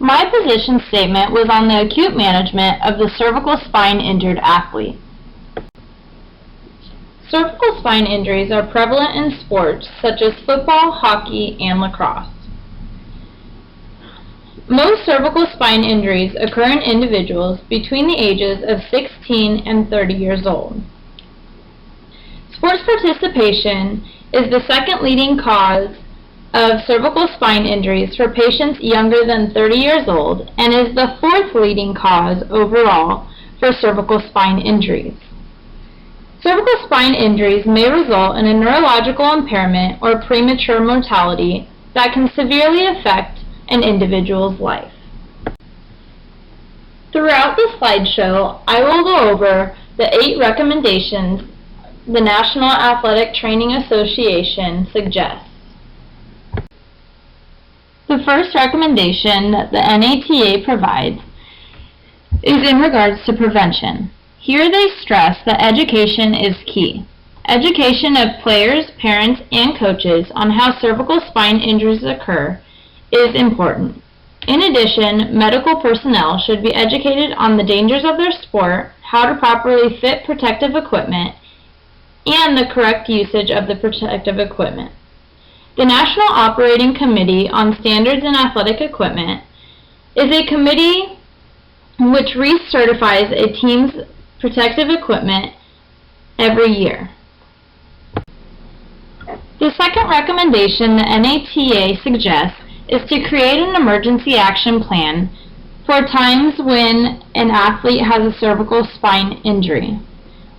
My position statement was on the acute management of the cervical spine injured athlete. Cervical spine injuries are prevalent in sports such as football, hockey, and lacrosse. Most cervical spine injuries occur in individuals between the ages of 16 and 30 years old. Sports participation is the second leading cause of cervical spine injuries for patients younger than 30 years old and is the fourth leading cause overall for cervical spine injuries. Cervical spine injuries may result in a neurological impairment or premature mortality that can severely affect an individual's life. Throughout the slideshow, I will go over the 8 recommendations the National Athletic Training Association suggests. The first recommendation that the NATA provides is in regards to prevention. Here they stress that education is key. Education of players, parents, and coaches on how cervical spine injuries occur is important. In addition, medical personnel should be educated on the dangers of their sport, how to properly fit protective equipment, and the correct usage of the protective equipment. The National Operating Committee on Standards in Athletic Equipment is a committee which recertifies a team's protective equipment every year. The second recommendation the NATA suggests is to create an emergency action plan for times when an athlete has a cervical spine injury.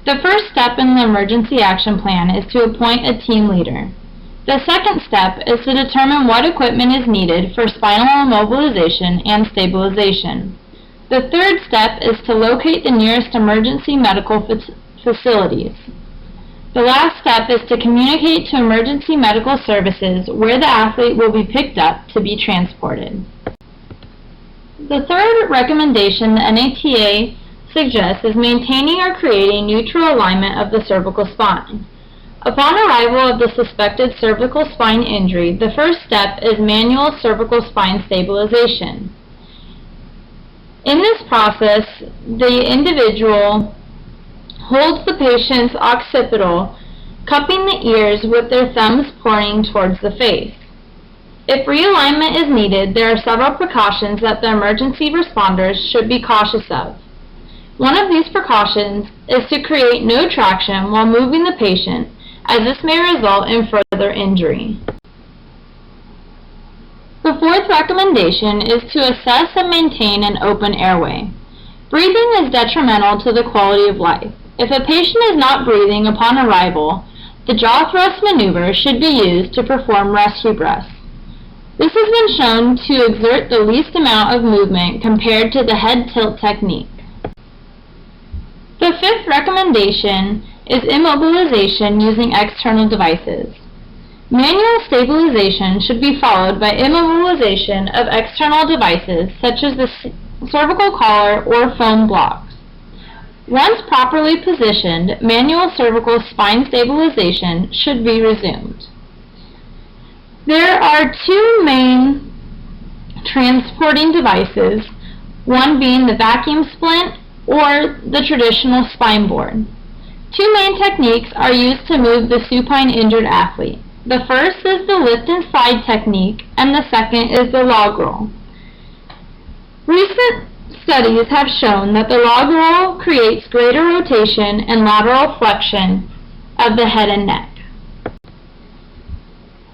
The first step in the emergency action plan is to appoint a team leader. The second step is to determine what equipment is needed for spinal immobilization and stabilization. The third step is to locate the nearest emergency medical facilities. The last step is to communicate to emergency medical services where the athlete will be picked up to be transported. The third recommendation the NATA suggests is maintaining or creating neutral alignment of the cervical spine. Upon arrival of the suspected cervical spine injury, the first step is manual cervical spine stabilization. In this process, the individual holds the patient's occipital, cupping the ears with their thumbs pointing towards the face. If realignment is needed, there are several precautions that the emergency responders should be cautious of. One of these precautions is to create no traction while moving the patient, as this may result in further injury. The fourth recommendation is to assess and maintain an open airway. Breathing is detrimental to the quality of life. If a patient is not breathing upon arrival, the jaw thrust maneuver should be used to perform rescue breaths. This has been shown to exert the least amount of movement compared to the head tilt technique. The fifth recommendation is immobilization using external devices. Manual stabilization should be followed by immobilization of external devices such as the cervical collar or foam blocks. Once properly positioned, manual cervical spine stabilization should be resumed. There are 2 main transporting devices, one being the vacuum splint or the traditional spine board. 2 main techniques are used to move the supine injured athlete. The first is the lift and slide technique, and the second is the log roll. Recent studies have shown that the log roll creates greater rotation and lateral flexion of the head and neck.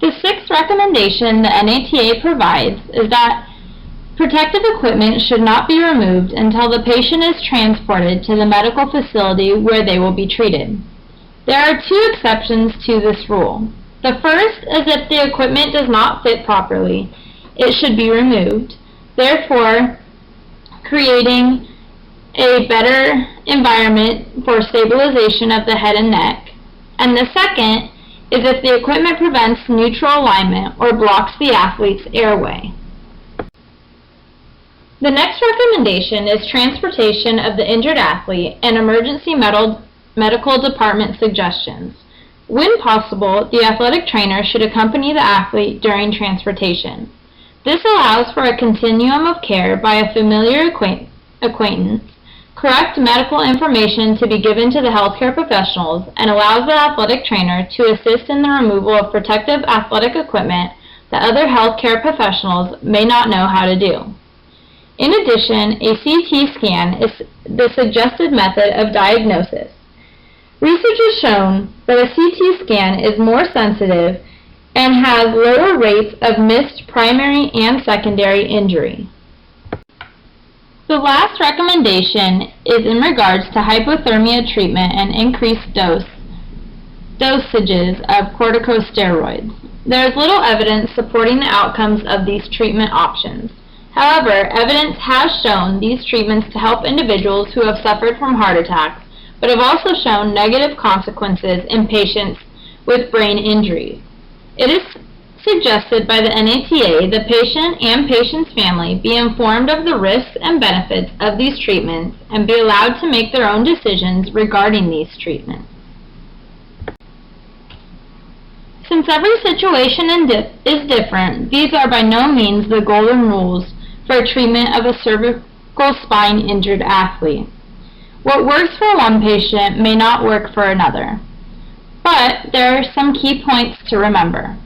The sixth recommendation the NATA provides is that protective equipment should not be removed until the patient is transported to the medical facility where they will be treated. There are 2 exceptions to this rule. The first is if the equipment does not fit properly, it should be removed, therefore creating a better environment for stabilization of the head and neck. And the second is if the equipment prevents neutral alignment or blocks the athlete's airway. The next recommendation is transportation of the injured athlete and emergency medical department suggestions. When possible, the athletic trainer should accompany the athlete during transportation. This allows for a continuum of care by a familiar acquaintance, correct medical information to be given to the healthcare professionals, and allows the athletic trainer to assist in the removal of protective athletic equipment that other healthcare professionals may not know how to do. In addition, a CT scan is the suggested method of diagnosis. Research has shown that a CT scan is more sensitive and has lower rates of missed primary and secondary injury. The last recommendation is in regards to hypothermia treatment and increased dosages of corticosteroids. There is little evidence supporting the outcomes of these treatment options. However, evidence has shown these treatments to help individuals who have suffered from heart attacks, but have also shown negative consequences in patients with brain injuries. It is suggested by the NATA the patient and patient's family be informed of the risks and benefits of these treatments and be allowed to make their own decisions regarding these treatments. Since every situation is different, these are by no means the golden rules for treatment of a cervical spine injured athlete. What works for one patient may not work for another, but there are some key points to remember.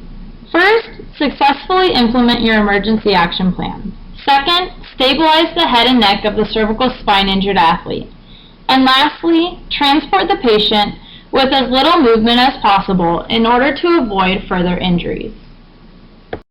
First, successfully implement your emergency action plan. Second, stabilize the head and neck of the cervical spine injured athlete. And lastly, transport the patient with as little movement as possible in order to avoid further injuries.